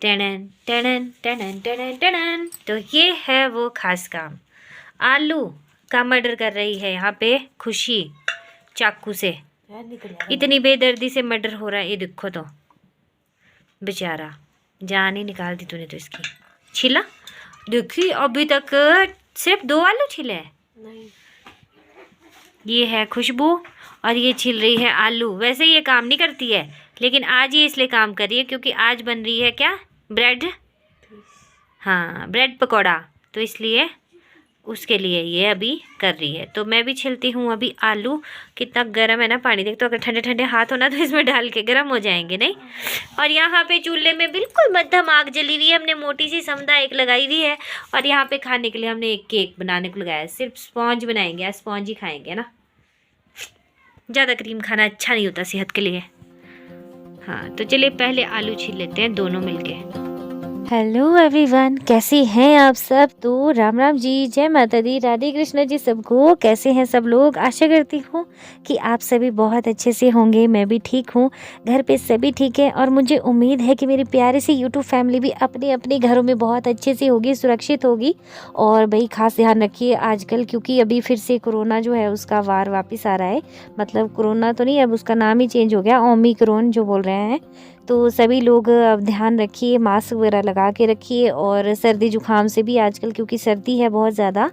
टनन टनन टनन टनन टनन। तो ये है वो खास काम। आलू का मर्डर कर रही है यहाँ पे खुशी चाकू से। इतनी बेदर्दी से मर्डर हो रहा है, ये देखो तो बेचारा, जान ही निकाल दी तूने तो इसकी। छिला देखी अभी तक सिर्फ 2 आलू छिले हैं। ये है खुशबू और ये छिल रही है आलू। वैसे ये काम नहीं करती है, लेकिन आज ये इसलिए काम कर रही है क्योंकि आज बन रही है क्या, ब्रेड, हाँ ब्रेड पकौड़ा, तो इसलिए उसके लिए ये अभी कर रही है। तो मैं भी छिलती हूँ अभी आलू। कितना गर्म है ना पानी, देख तो अगर ठंडे ठंडे हाथ हो ना तो इसमें डाल के गर्म हो जाएंगे नहीं। और यहाँ पे चूल्हे में बिल्कुल मध्यम आग जली हुई है। हमने मोटी सी समदा एक लगाई हुई है और यहाँ पे खाने के लिए हमने एक केक बनाने को लगाया है। सिर्फ स्पॉन्ज बनाएंगे, आज स्पॉन्ज ही खाएंगे ना, ज़्यादा क्रीम खाना अच्छा नहीं होता सेहत के लिए। हाँ तो चलिए पहले आलू छील लेते हैं दोनों मिलके। हेलो एवरीवन, कैसे हैं आप सब। तो राम राम जी, जय माता दी, राधे कृष्ण जी सबको। कैसे हैं सब लोग। आशा करती हूँ कि आप सभी बहुत अच्छे से होंगे। मैं भी ठीक हूँ, घर पे सभी ठीक है और मुझे उम्मीद है कि मेरी प्यारी सी यूट्यूब फैमिली भी अपने अपने घरों में बहुत अच्छे से होगी, सुरक्षित होगी। और भाई खास ध्यान रखिए आजकल, क्योंकि अभी फिर से कोरोना जो है उसका वार वापस आ रहा है। मतलब कोरोना तो नहीं, अब उसका नाम ही चेंज हो गया, ओमिक्रॉन जो बोल रहे हैं। तो सभी लोग अब ध्यान रखिए, मास्क वगैरह लगा के रखिए। और सर्दी जुकाम से भी आजकल, क्योंकि सर्दी है बहुत ज़्यादा।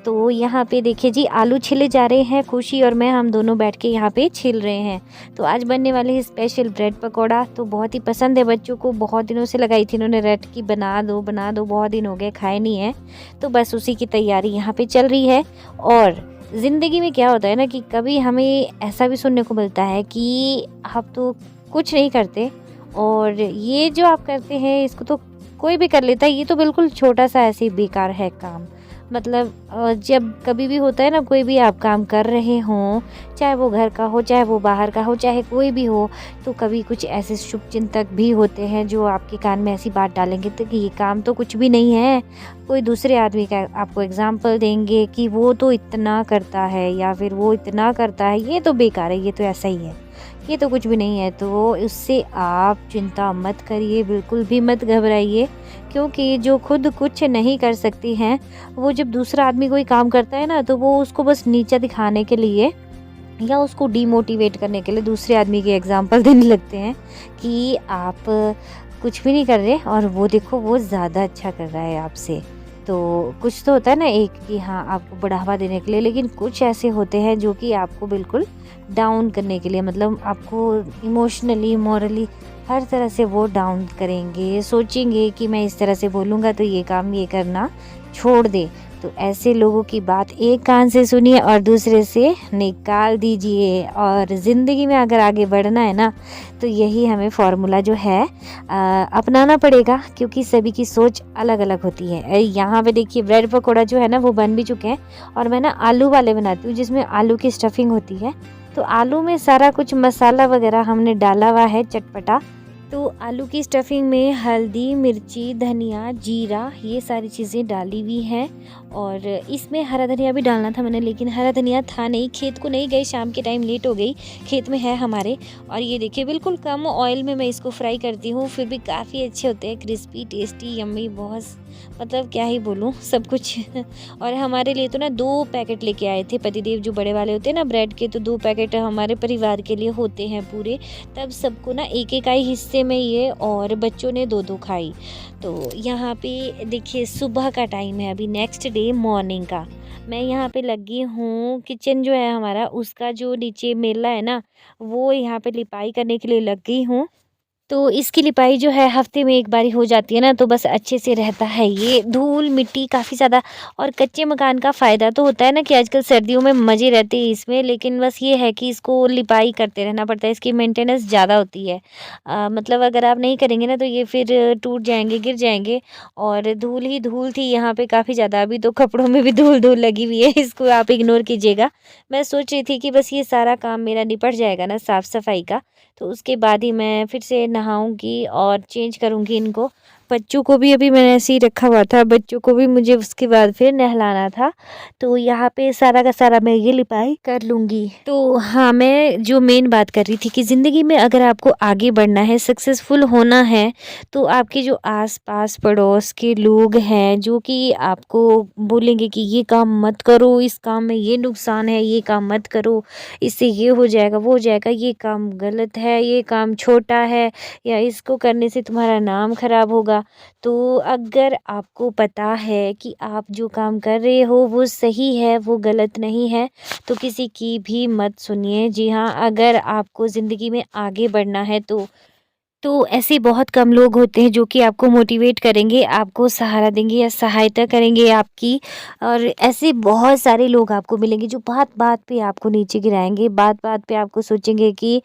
तो यहाँ पे देखिए जी, आलू छिले जा रहे हैं। खुशी और मैं, हम दोनों बैठ के यहाँ पे छिल रहे हैं। तो आज बनने वाले हैं स्पेशल ब्रेड पकौड़ा। तो बहुत ही पसंद है बच्चों को, बहुत दिनों से लगाई थी इन्होंने रेट की बना दो बना दो, बहुत दिन हो गए खाए नहीं है। तो बस उसी की तैयारी यहाँ पे चल रही है। और ज़िंदगी में क्या होता है ना कि कभी हमें ऐसा भी सुनने को मिलता है कि आप तो कुछ नहीं करते और ये जो आप करते हैं इसको तो कोई भी कर लेता है, ये तो बिल्कुल छोटा सा ऐसे ही बेकार है काम। मतलब जब कभी भी होता है ना, कोई भी आप काम कर रहे हों, चाहे वो घर का हो, चाहे वो बाहर का हो, चाहे कोई भी हो, तो कभी कुछ ऐसे शुभचिंतक भी होते हैं जो आपके कान में ऐसी बात डालेंगे तो कि ये काम तो कुछ भी नहीं है। कोई दूसरे आदमी का आपको एग्जाम्पल देंगे कि वो तो इतना करता है या फिर वो इतना करता है, ये तो बेकार है, ये तो ऐसा ही है, ये तो कुछ भी नहीं है। तो उससे आप चिंता मत करिए, बिल्कुल भी मत घबराइए। क्योंकि जो खुद कुछ नहीं कर सकती हैं, वो जब दूसरा आदमी कोई काम करता है ना, तो वो उसको बस नीचा दिखाने के लिए या उसको डीमोटिवेट करने के लिए दूसरे आदमी के एग्जाम्पल देने लगते हैं कि आप कुछ भी नहीं कर रहे और वो देखो वो ज़्यादा अच्छा कर रहा है आपसे। तो कुछ तो होता है ना एक कि हाँ आपको बढ़ावा देने के लिए, लेकिन कुछ ऐसे होते हैं जो कि आपको बिल्कुल डाउन करने के लिए, मतलब आपको इमोशनली, मॉरली हर तरह से वो डाउन करेंगे। सोचेंगे कि मैं इस तरह से बोलूँगा तो ये काम ये करना छोड़ दे। तो ऐसे लोगों की बात एक कान से सुनिए और दूसरे से निकाल दीजिए। और ज़िंदगी में अगर आगे बढ़ना है ना, तो यही हमें फॉर्मूला जो है अपनाना पड़ेगा, क्योंकि सभी की सोच अलग अलग होती है। यहाँ पे देखिए ब्रेड पकौड़ा जो है ना वो बन भी चुके हैं। और मैं ना आलू वाले बनाती हूँ जिसमें आलू की स्टफिंग होती है। तो आलू में सारा कुछ मसाला वगैरह हमने डाला हुआ है चटपटा। तो आलू की स्टफिंग में हल्दी, मिर्ची, धनिया, जीरा, ये सारी चीज़ें डाली हुई हैं। और इसमें हरा धनिया भी डालना था मैंने, लेकिन हरा धनिया था नहीं, खेत को नहीं गई, शाम के टाइम लेट हो गई, खेत में है हमारे। और ये देखिए बिल्कुल कम ऑयल में मैं इसको फ्राई करती हूँ, फिर भी काफ़ी अच्छे होते हैं, क्रिस्पी, टेस्टी, यम्मी, बहुत मतलब क्या ही बोलूँ सब कुछ। और हमारे लिए तो ना 2 पैकेट लेके आए थे पतिदेव, जो बड़े वाले होते हैं ना ब्रेड के, तो 2 पैकेट हमारे परिवार के लिए होते हैं पूरे। तब सबको ना एक एक आई हिस्से में ये, और बच्चों ने 2-2 खाई। तो यहाँ पे देखिए सुबह का टाइम है, अभी नेक्स्ट डे मॉर्निंग का। मैं यहाँ पे लगी हूँ, किचन जो है हमारा उसका जो नीचे मेला है ना, वो यहाँ पे लिपाई करने के लिए लग गई हूँ। तो इसकी लिपाई जो है हफ्ते में एक बारी हो जाती है ना, तो बस अच्छे से रहता है। ये धूल मिट्टी काफ़ी ज़्यादा, और कच्चे मकान का फ़ायदा तो होता है ना कि आजकल सर्दियों में मज़े रहते हैं इसमें, लेकिन बस ये है कि इसको लिपाई करते रहना पड़ता है, इसकी मेंटेनेंस ज़्यादा होती है। मतलब अगर आप नहीं करेंगे ना तो ये फिर टूट जाएंगे, गिर जाएंगे। और धूल ही धूल थी यहाँ पे काफ़ी ज़्यादा, अभी तो कपड़ों में भी धूल धूल लगी हुई है, इसको आप इग्नोर कीजिएगा। मैं सोच रही थी कि बस ये सारा काम मेरा निपट जाएगा ना साफ़ सफाई का, तो उसके बाद ही मैं फिर से नहाऊंगी और चेंज करूंगी इनको। बच्चों को भी अभी मैंने ऐसे ही रखा हुआ था, बच्चों को भी मुझे उसके बाद फिर नहलाना था। तो यहाँ पे सारा का सारा मैं ये लिपाई कर लूँगी। तो हाँ, मैं जो मेन बात कर रही थी कि ज़िंदगी में अगर आपको आगे बढ़ना है, सक्सेसफुल होना है, तो आपके जो आस-पास पड़ोस के लोग हैं जो कि आपको बोलेंगे कि ये काम मत करो, इस काम में ये नुकसान है, ये काम मत करो, इससे ये हो जाएगा, वो हो जाएगा, ये काम गलत है, ये काम छोटा है, या इसको करने से तुम्हारा नाम खराब होगा। तो अगर आपको पता है कि आप जो काम कर रहे हो वो सही है, वो गलत नहीं है, तो किसी की भी मत सुनिए। जी हाँ, अगर आपको ज़िंदगी में आगे बढ़ना है तो ऐसे बहुत कम लोग होते हैं जो कि आपको मोटिवेट करेंगे, आपको सहारा देंगे या सहायता करेंगे आपकी। और ऐसे बहुत सारे लोग आपको मिलेंगे जो बात-बात पे आपको नीचे गिराएँगे, बात-बात पे आपको सोचेंगे कि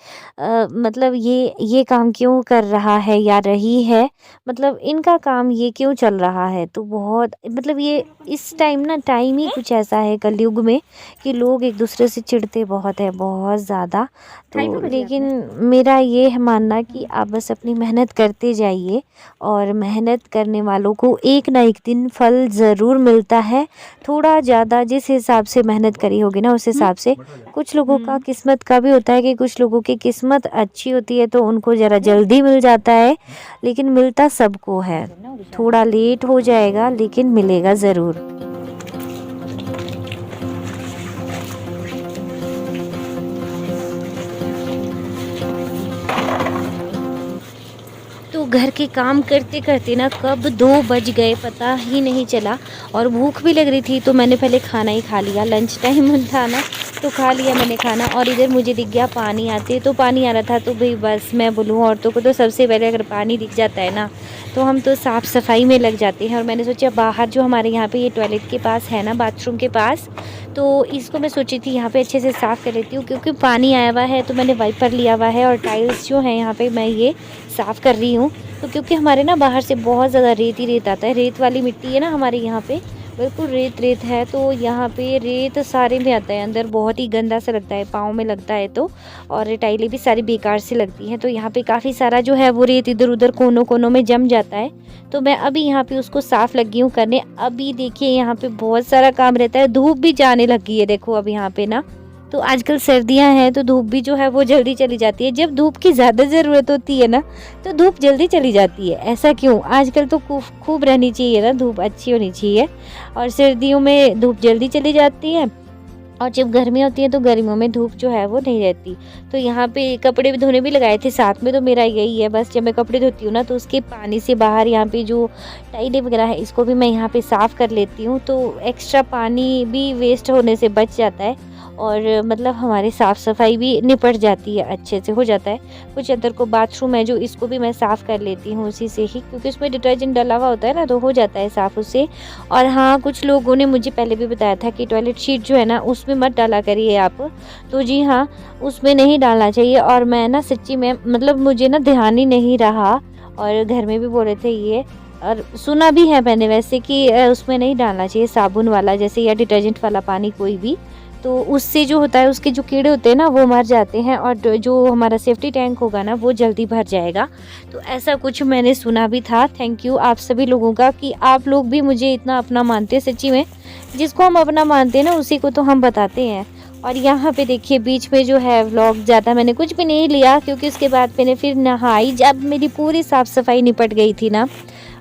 मतलब ये काम क्यों कर रहा है या रही है, मतलब इनका काम ये क्यों चल रहा है। तो बहुत मतलब ये इस टाइम ही कुछ ऐसा है कलयुग में कि लोग एक दूसरे से चिढ़ते बहुत है, बहुत ज़्यादा। तो लेकिन मेरा ये है मानना कि आप बस अपनी मेहनत करते जाइए, और मेहनत करने वालों को एक ना एक दिन फल ज़रूर मिलता है। थोड़ा ज़्यादा जिस हिसाब से मेहनत करी होगी ना उस हिसाब से। कुछ लोगों का किस्मत का भी होता है कि कुछ लोगों की किस्मत अच्छी होती है तो उनको ज़रा जल्दी मिल जाता है, लेकिन मिलता सबको है। थोड़ा लेट हो जाएगा लेकिन मिलेगा ज़रूर। तो घर के काम करते करते ना कब 2 बज गए पता ही नहीं चला, और भूख भी लग रही थी तो मैंने पहले खाना ही खा लिया। लंच टाइम था ना, तो खा लिया मैंने खाना। और इधर मुझे दिख गया पानी आते, तो पानी आ रहा था। तो भाई बस मैं बोलूँ, औरतों को तो सबसे पहले अगर पानी दिख जाता है ना तो हम तो साफ़ सफाई में लग जाते हैं। और मैंने सोचा बाहर जो हमारे यहाँ पे ये टॉयलेट के पास है ना, बाथरूम के पास, तो इसको मैं सोची थी यहाँ पे अच्छे से साफ़ कर लेती हूँ, क्योंकि पानी आया हुआ है। तो मैंने वाइपर लिया हुआ है और टाइल्स जो है यहाँ पे मैं ये साफ़ कर रही हूँ। तो क्योंकि हमारे ना बाहर से बहुत ज़्यादा रेत ही रेत आता है, रेत वाली मिट्टी है ना हमारे यहाँ पे, बिल्कुल रेत रेत है। तो यहाँ पे रेत सारे में आता है अंदर, बहुत ही गंदा सा लगता है, पाँव में लगता है तो। और टाइलें भी सारी बेकार से लगती हैं। तो यहाँ पे काफ़ी सारा जो है वो रेत इधर उधर कोनों कोनों में जम जाता है। तो मैं अभी यहाँ पे उसको साफ़ लगी हूँ करने। अभी देखिए यहाँ पे बहुत सारा काम रहता है, धूप भी जाने लगी है देखो अब यहाँ पे ना। तो आजकल सर्दियां हैं तो धूप भी जो है वो जल्दी चली जाती है। जब धूप की ज़्यादा ज़रूरत होती है ना तो धूप जल्दी चली जाती है। ऐसा क्यों? आजकल तो खूब रहनी चाहिए ना, धूप अच्छी होनी चाहिए। और सर्दियों में धूप जल्दी चली जाती है, और जब गर्मी होती है तो गर्मियों में धूप जो है वो नहीं रहती। तो यहाँ पे कपड़े भी धोने भी लगाए थे साथ में। तो मेरा यही है, बस जब मैं कपड़े धोती हूँ ना तो उसके पानी से बाहर यहाँ पे जो टाइलें वगैरह है इसको भी मैं यहाँ पे साफ़ कर लेती हूँ। तो एक्स्ट्रा पानी भी वेस्ट होने से बच जाता है, और मतलब हमारी साफ़ सफाई भी निपट जाती है, अच्छे से हो जाता है। कुछ अंदर को बाथरूम है जो इसको भी मैं साफ़ कर लेती हूँ उसी से ही, क्योंकि उसमें डिटर्जेंट डला हुआ होता है ना, तो हो जाता है साफ़ उससे। और हाँ, कुछ लोगों ने मुझे पहले भी बताया था कि टॉयलेट शीट जो है ना उसमें मत डाला करिए आप। तो जी हाँ, उसमें नहीं डालना चाहिए। और मैं ना सच्ची में मतलब मुझे ना ध्यान ही नहीं रहा, और घर में भी बोले थे ये, और सुना भी है मैंने वैसे कि उसमें नहीं डालना चाहिए साबुन वाला जैसे, या डिटर्जेंट वाला पानी कोई भी। तो उससे जो होता है उसके जो कीड़े होते हैं ना वो मर जाते हैं, और जो हमारा सेफ्टी टैंक होगा ना वो जल्दी भर जाएगा। तो ऐसा कुछ मैंने सुना भी था। थैंक यू आप सभी लोगों का कि आप लोग भी मुझे इतना अपना मानते हैं। सच्ची में जिसको हम अपना मानते हैं ना उसी को तो हम बताते हैं। और यहाँ पे देखिए बीच में जो है व्लॉग ज़्यादा मैंने कुछ भी नहीं लिया, क्योंकि उसके बाद मैंने फिर नहाई। जब मेरी पूरी साफ़ सफाई निपट गई थी ना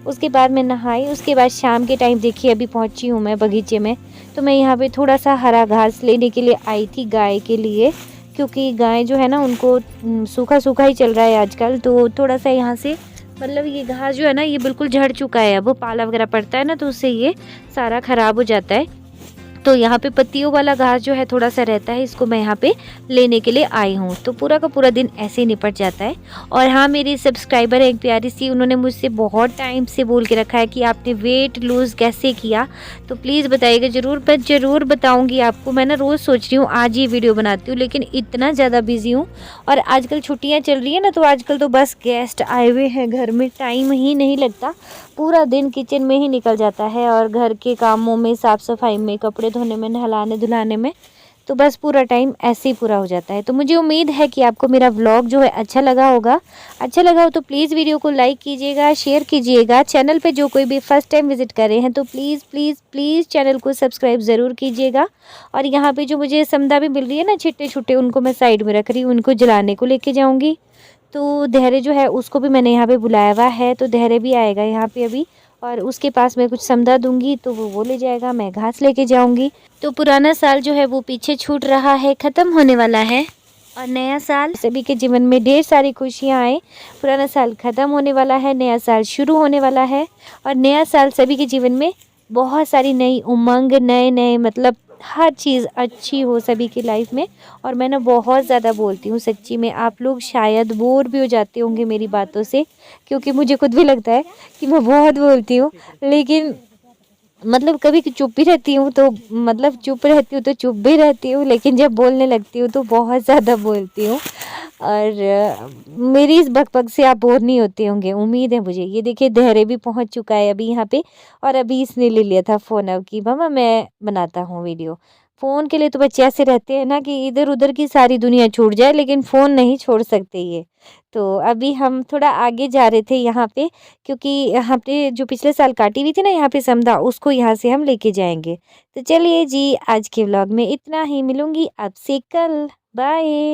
उसके बाद मैं नहाई। उसके बाद शाम के टाइम देखिए अभी पहुंची हूँ मैं बगीचे में। तो मैं यहाँ पे थोड़ा सा हरा घास लेने के लिए आई थी गाय के लिए, क्योंकि गाय जो है ना उनको सूखा सूखा ही चल रहा है आजकल। तो थोड़ा सा यहाँ से मतलब ये घास जो है ना ये बिल्कुल झड़ चुका है, अब पाला वगैरह पड़ता है ना तो उससे ये सारा ख़राब हो जाता है। तो यहाँ पे पत्तियों वाला घास जो है थोड़ा सा रहता है, इसको मैं यहाँ पे लेने के लिए आई हूँ। तो पूरा का पूरा दिन ऐसे ही निपट जाता है। और हाँ, मेरी सब्सक्राइबर है एक प्यारी सी, उन्होंने मुझसे बहुत टाइम से बोल के रखा है कि आपने वेट लूज़ कैसे किया, तो प्लीज़ बताइएगा ज़रूर। मैं ज़रूर बताऊँगी आपको। मैं ना रोज़ सोच रही हूँ आज ये वीडियो बनाती हूँ, लेकिन इतना ज़्यादा बिजी हूँ। और आजकल छुट्टियाँ चल रही है ना, तो आजकल तो बस गेस्ट आए हुए हैं घर में, टाइम ही नहीं लगता। पूरा दिन किचन में ही निकल जाता है, और घर के कामों में, साफ़ सफाई में, कपड़े धोने में, नहलाने धुलाने में। तो बस पूरा टाइम ऐसे ही पूरा हो जाता है। तो मुझे उम्मीद है कि आपको मेरा व्लॉग जो है अच्छा लगा होगा। अच्छा लगा हो तो प्लीज़ वीडियो को लाइक कीजिएगा, शेयर कीजिएगा। चैनल पे जो कोई भी फर्स्ट टाइम विजिट कर रहे हैं तो प्लीज़ प्लीज़ प्लीज़ चैनल को सब्सक्राइब ज़रूर कीजिएगा। और यहाँ पे जो मुझे समदा भी मिल रही है ना छिट्टे छुट्टे, उनको मैं साइड में रख रही हूँ, उनको जलाने को लेके जाऊँगी। तो धैर्य जो है उसको भी मैंने यहाँ पे बुलाया हुआ है, तो धैर्य भी आएगा यहाँ पे अभी, और उसके पास मैं कुछ समदा दूंगी तो वो ले जाएगा, मैं घास लेके जाऊंगी। तो पुराना साल जो है वो पीछे छूट रहा है, ख़त्म होने वाला है, और नया साल सभी के जीवन में ढेर सारी खुशियाँ आए। पुराना साल ख़त्म होने वाला है, नया साल शुरू होने वाला है, और नया साल सभी के जीवन में बहुत सारी नई उमंग, नए नए मतलब हर चीज़ अच्छी हो सभी की लाइफ में। और मैं ना बहुत ज़्यादा बोलती हूँ सच्ची में, आप लोग शायद बोर भी हो जाते होंगे मेरी बातों से, क्योंकि मुझे खुद भी लगता है कि मैं बहुत बोलती हूँ, लेकिन मतलब कभी चुप भी रहती हूँ तो मतलब चुप रहती हूँ तो चुप भी रहती हूँ, लेकिन जब बोलने लगती हूँ तो बहुत ज़्यादा बोलती हूँ। और मेरी इस बकबक से आप बोर नहीं होते होंगे, उम्मीद है मुझे। ये देखिए धैर्य भी पहुँच चुका है अभी यहाँ पे, और अभी इसने ले लिया था फ़ोन अब कि मम्मा मैं बनाता हूँ वीडियो। फ़ोन के लिए तो बच्चे ऐसे रहते हैं ना कि इधर उधर की सारी दुनिया छूट जाए लेकिन फ़ोन नहीं छोड़ सकते ये। तो अभी हम थोड़ा आगे जा रहे थे यहाँ पे, क्योंकि यहाँ पे जो पिछले साल काटी हुई थी ना यहाँ पे समदा, उसको यहाँ से हम लेके जाएंगे। तो चलिए जी, आज के व्लॉग में इतना ही, मिलूंगी आपसे कल, बाय।